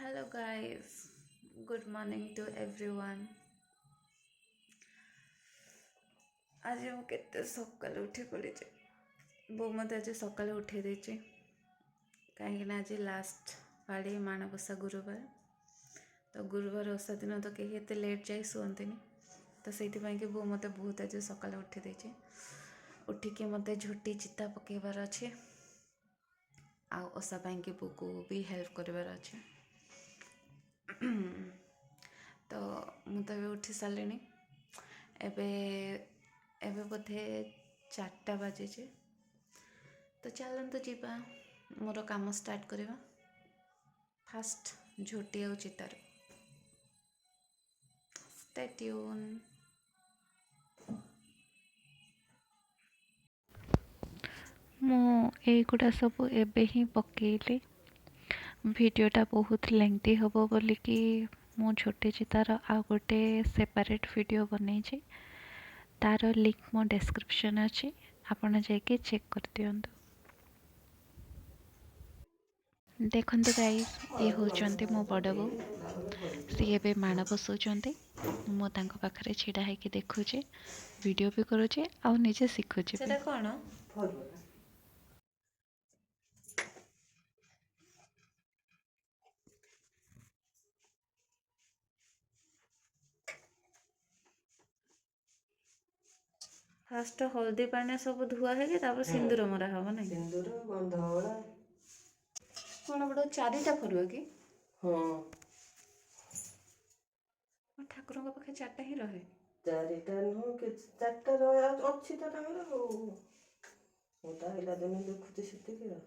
Hello guys, good morning to everyone. आज ମୁଁ କେତେ ସକାଳୁ ଉଠି ପଡ଼ିଛି। ବୋଉ ମୋତେ ଆଜି ସକାଳୁ ଉଠାଇ ଦେଇଛି କାହିଁକିନା ଆଜି ଲାଷ୍ଟ ପାଳି ମାଣବସା ଗୁରୁବାର। ତ ଗୁରୁବାର ଓଷା ଦିନ ତ କେହି ଏତେ ଲେଟ୍ ଯାଇ ଶୁଅନ୍ତିନି, ତ ସେଇଥିପାଇଁକି ବୋଉ ମୋତେ ବହୁତ ଆଜି ସକାଳୁ ଉଠାଇ ଦେଇଛି। ଉଠିକି ମୋତେ ଝୋଟି ଚିତା ପକାଇବାର ଅଛି, ଆଉ ଓଷା ପାଇଁକି ବୋଉକୁ ବି ହେଲ୍ପ କରିବାର ଅଛି। ତ ମୁଁ ତ ଏବେ ଉଠି ସାରିଲିଣି। ଏବେ ଏବେ ବୋଧେ 4ଟା ବାଜିଛି। ତ ଚାଲନ୍ତୁ ଯିବା ମୋର କାମ ଷ୍ଟାର୍ଟ କରିବା। ଫାଷ୍ଟ ଝୋଟି ଆଉ ଚିତାରୁ। Stay tune. ମୁଁ ଏଇଗୁଡ଼ା ସବୁ ଏବେ ହିଁ ପକେଇଲି। ଭିଡ଼ିଓଟା ବହୁତ ଲେନ୍ଥି ହେବ ବୋଲିକି ମୁଁ ଝୋଟି ଚିତାର ଆଉ ଗୋଟେ ସେପାରେଟ୍ ଭିଡ଼ିଓ ବନେଇଛି। ତାର ଲିଙ୍କ୍ ମୋ ଡେସ୍କ୍ରିପ୍ସନ୍ ଅଛି, ଆପଣ ଯାଇକି ଚେକ୍ କରିଦିଅନ୍ତୁ। ଦେଖନ୍ତୁ ଗାଇସ୍, ଇଏ ହେଉଛନ୍ତି ମୋ ବଡ଼ ବୋଉ। ସିଏ ଏବେ ମାଣ ବସାଉଛନ୍ତି। ମୁଁ ତାଙ୍କ ପାଖରେ ଛିଡ଼ା ହେଇକି ଦେଖୁଛି, ଭିଡ଼ିଓ ବି କରୁଛି ଆଉ ନିଜେ ଶିଖୁଛି। ସେଟା କ'ଣ? ଫାଷ୍ଟ ହଳଦୀ ପାଣିରେ ସବୁ ଧୁଆ ହେଇକି ତାପରେ ସିନ୍ଦୁର ମରା ହବ, ନାଇଁ? ସିନ୍ଦୁର ଗନ୍ଧବଳା କ'ଣ ବଡ଼ 4ଟା ଫରୁଆ କି? ହଁ, ଠାକୁରଙ୍କ ପାଖେ 4ଟା ହିଁ ରହେ। 4ଟା ନୁହଁ କି 4ଟା ରହ ଅଛି ତ ତାଙ୍କର। ମୁଁ ତ ହେଲା ଦିନ ଦେଖୁଛି ସେତିକି ଆଉ।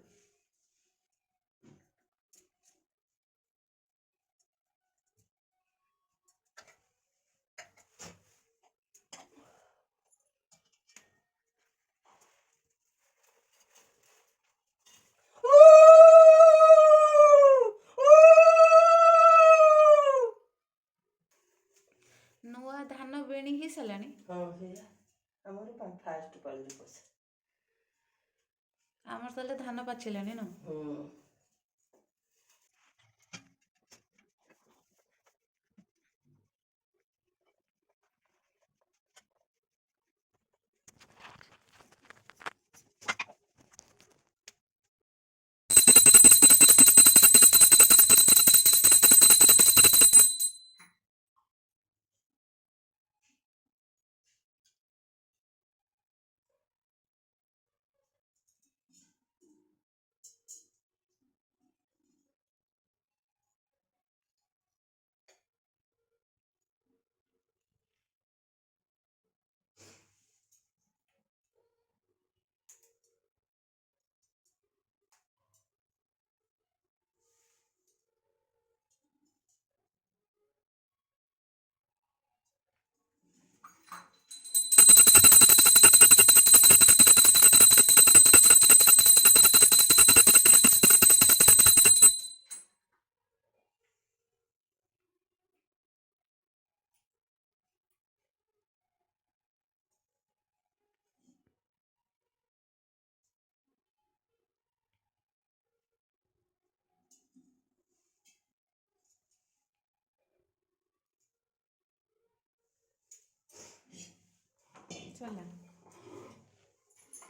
ନୂଆ ଧାନ ବେଣି ହେଇ ସାରିଲାଣି। ହଁ, ସେଇଆ ଆମର ଫାଷ୍ଟ ପାଳିରେ ପଶେ। ଆମର ତାହେଲେ ଧାନ ପାଚିଲାଣି ନା? ଚଲା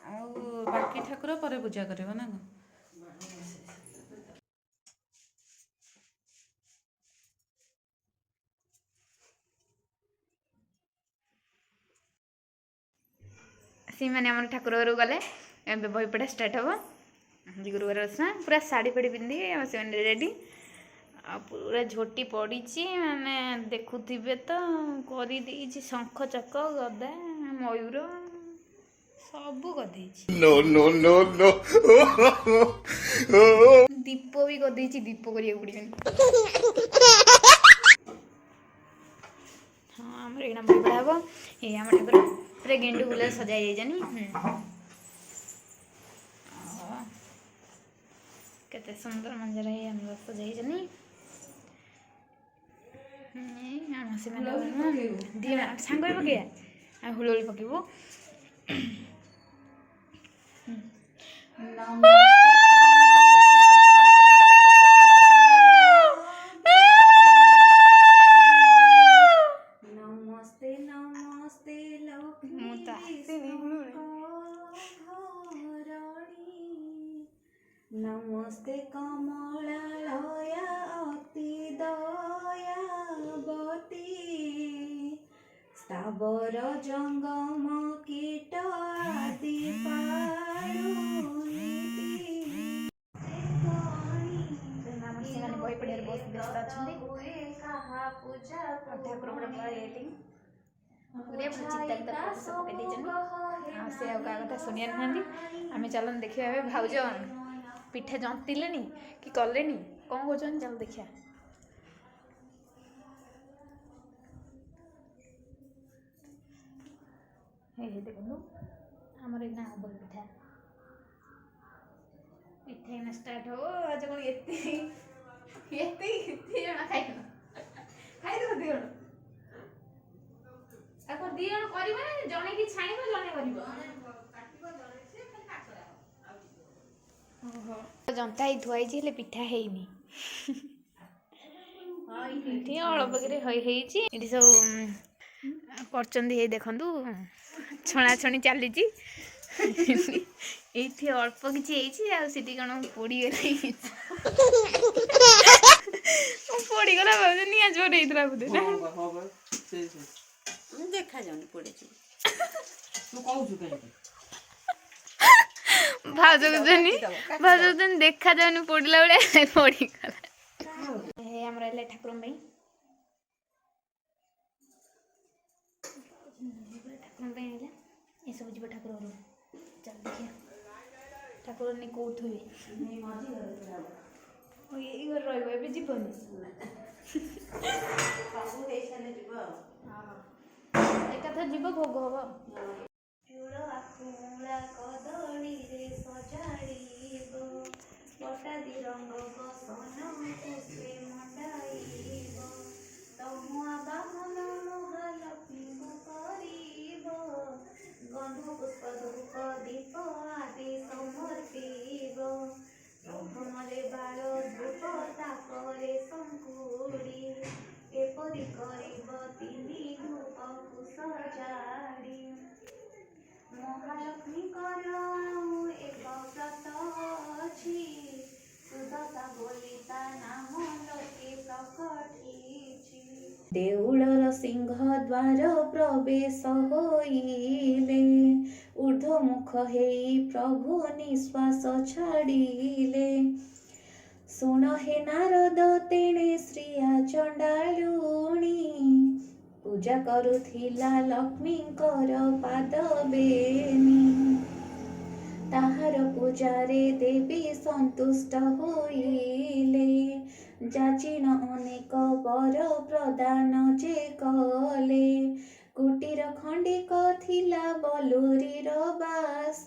ଆଉ ବାକି ଠାକୁର ପରେ ପୂଜା କରିବ ନା କ'ଣ? ସେମାନେ ଆମର ଠାକୁର ଘରକୁ ଗଲେ ଏବେ ବହି ପଢ଼ା ଷ୍ଟାର୍ଟ ହେବ। ଗୁରୁବାର ଓଷା ପୁରା ଶାଢ଼ୀ ଫାଢ଼ୀ ପିନ୍ଧିକି ଆଉ ସେମାନେ ରେଡ଼ି। ଆଉ ପୁରା ଝୋଟି ପଡ଼ିଛି, ମାନେ ଦେଖୁଥିବେ ତ। କରିଦେଇଛି ଶଙ୍ଖ ଚକ ଗଦା ମୟୂର ସବୁ କରିଦେଇଛି। ଦୀପ ବି କରିଦେଇଛି, ଦୀପ କରିବାକୁ ପଡ଼ିବନି। ହଁ, ଆମର ଏଇନା ବହି ପଢ଼ା ହବ। ଏଇ ଆମ ଠାକୁର ପୁରା ଗେଣ୍ଡୁ ଫୁଲ ସଜା ହେଇଯାଇଛନ୍ତି। କେତେ ସୁନ୍ଦର ମଞ୍ଜର ହେଇ ଆମର ସଜା ହେଇଛନ୍ତି। ଆମ ସେମାନେ ଦି ଜଣ ସାଙ୍ଗ ହେଇ ପକେଇବା। ଆଉ ହୁଳହୁଳି ପକେଇବୁ। हस्ते कमलालया अति दयावती स्थावर जंगम कीट आदि बही पढ़िया बहुत व्यस्त अच्छा ठाकुर से कथा शुणिया ना आम चलन देखा भाउज पिठा जंतिले कि कले कौन कर चल देखा देखो आमर एक हम पिठा पिठा इना स्टार्ट हो आज कौन जना खाई दी जन कर जड़े कि छाण जड़े कर जंता ही थुआई पिठा है अल्प ये सब कर देखु छणा छणी चली अल्प किसी कौन पोड़गला पोड़गला निआ जोर होता बोधे देखा जाऊनी पड़े भाज देखा जाऊनी पोड़ला बेले पोड़गला ठाकुर भाई ठाकुर ये सब जीव ठाकुर चल देखिए ठाकुर नहीं कौथ ये घर रही जीवन एक जीव भोग हम कदली सजाड़ी रंग बसन पुष्पे मंडाइब तमुआ बामन महालक्ष्मी गंध पुष्प धूप दीप आदि समर्पिब प्रथमरे बाल धूप तापरे शंकुड़ी एपरि करिब तिनि धूपकु सजाड़ी महालक्ष्मी कर एक व्रत अछि सुदता बोली ता नाम लोके प्रकटिछि देउलर सिंह द्वार प्रवेश होइले ऊर्ध्वमुख हेई प्रभु निश्वास छाड़िले सुन हे नारद तेणे श्रिया चंडालुणी पूजा करुथिला लक्ष्मींकर पाद बेनी ताहार पूजारे देवी संतुष्ट होइले जाचिन अनेक वर प्रदान जे कले कुटीर खंडिक थिला बलुरीर बास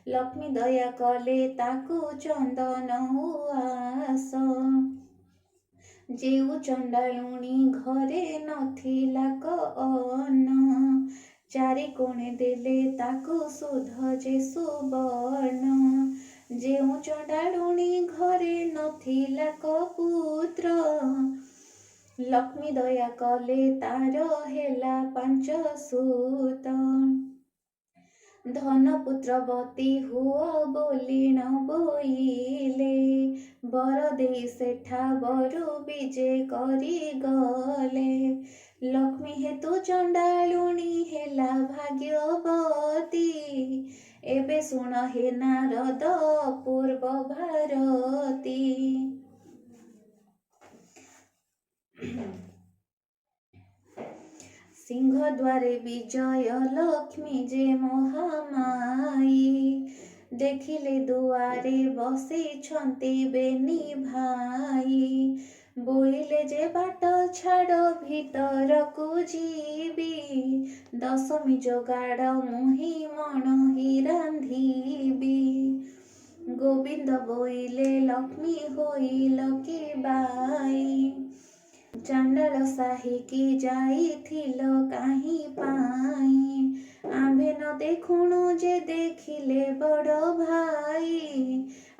लक्ष्मी दया कले ताकू चंदन उआस जेउ चंडालुणी घरे नथिला कअन चारि कोणे देले ताकू सुध जे सुवर्ण जेउ चंडालुणी घरे नथिला कपुत्र लक्ष्मी दया कले तार हेला 5 सूत धन पुत्रवती हुआ बोली न बोइले बर दे सेठा बरु विजे करी गले लक्ष्मी हेतु चंडालुणी हेला भाग्यवती एबे सुन हे नारद पूर्व भारती सिंह द्वारे विजय लक्ष्मी जे महामाई देखिले दुआरे बसी छंती बेनी भाई बोइले जे बाट छाड़ भीतर को जीवी दशमी जोगाड़ मुही मन ही रांधीबी गोविंद बोइले लक्ष्मी होइल कि बाई चंडाल साही की जाई थिलो काही पाई आंभे न देखुणु जे देखिले बड़ भाई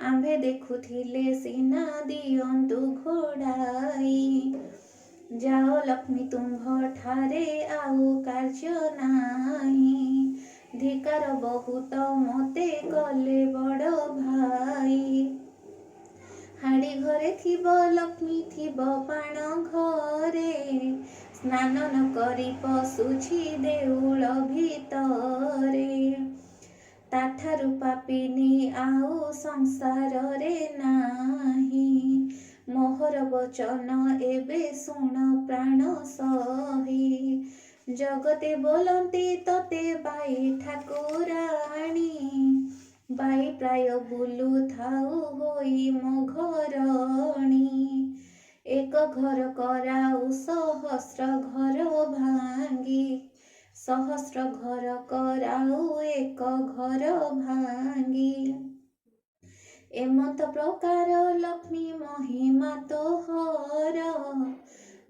आंभे देखुथिले सीना दियंतु घोड़ाई जाओ लक्ष्मी तुम्भ ठारे आउ कार्य नाही धिकार बहुत मते कले बड़ भाई हांडी घरे थिब लक्ष्मी थिब पाण घरे स्नान न करी पशुछि देउल भितरे ताठारु पापिनी आउ संसार रे नाही मोहर वचन एबे शुण प्राण सही जगते बोलती तते बाई ठाकुराणी बाई प्राय बुलु थाउ होई मो घरणी एक घर कराउ सहस्र घर भांगी सहस्र घर कराउ एक घर भांगी एमत प्रकार लक्ष्मी महिमा तोहर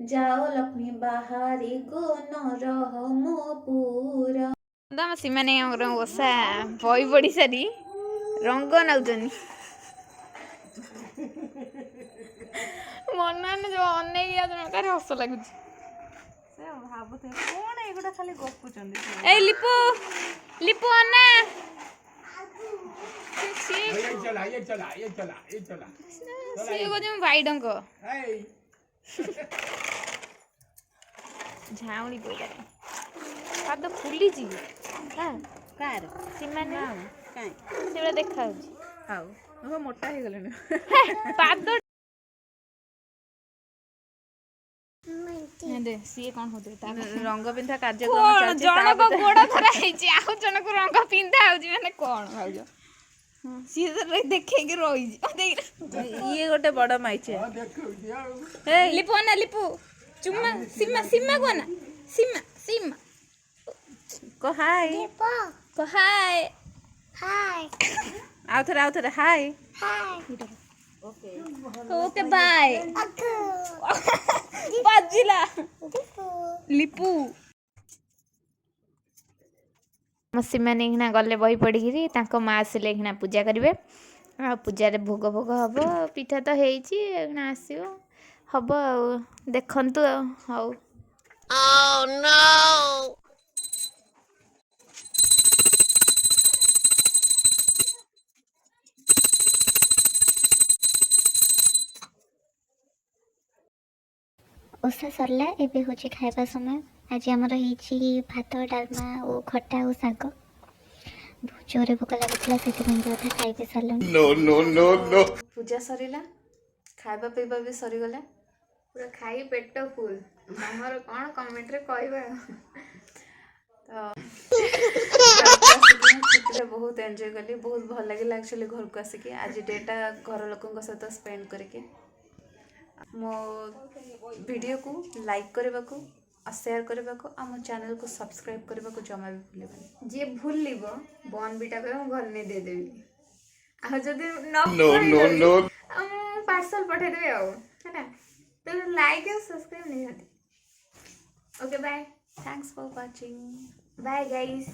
जाओ लक्ष्मी बाहरी गो न रह मो पुर सीमाने ओषा बई पड़ी सारी रंग नौचनी मन जो अनेक हस लगुच कौन एगुड़ा खाली गपुचंदी ए लिपु लिपु अन्ना भाईडंक झाउणी बोला पाद फुली कार सीमाने से देखा मोटा हो गले पाद सी कौन होते रंग पिंधा कार्यक्रम जनक गोड़ धरा जनक रंग पिंधा होने कौन भाज सी देखे रही ये गोटे बड़ माइचे लिपु ना लिपु चुम्मा सीमा सीमा को ना सीमा सीमा को हाय हाय आउ थे हाय ओके बाय बाजिला लिपु सीमाने गले बही पढ़ी माँ आसिले पूजा करेंगे आ पूजा भोग भोग हम पिठा तो आसो हम देखु हाउ ओषा सरला एबे होची खाइबा समय आज आमर होईची भात डालमा और खट्टा और साग बहुत जोरे भोक लागुला से अधा खाइबे सरला नो नो नो नो पूजा सरीला खाइबा पीबा भी सरीगला पूरा खाई पेट फुल हमर कौन कमेंट रे कहबा तो बहुत एंजॉय कली बहुत भल लगे एक्चुअली घर को आसिक आज डेटा घर लोकों सहित स्पेंड करके मो वीडियो को लाइक करने को शेयर करने को मो चैनल को सब्सक्राइब करने को जमा भी भूल जी भूल बन बीटा कर घर में दे देवी नो पार्सल पठे देबे है तो लाइक और सब्सक्राइब नहीं होती okay bye thanks for watching bye guys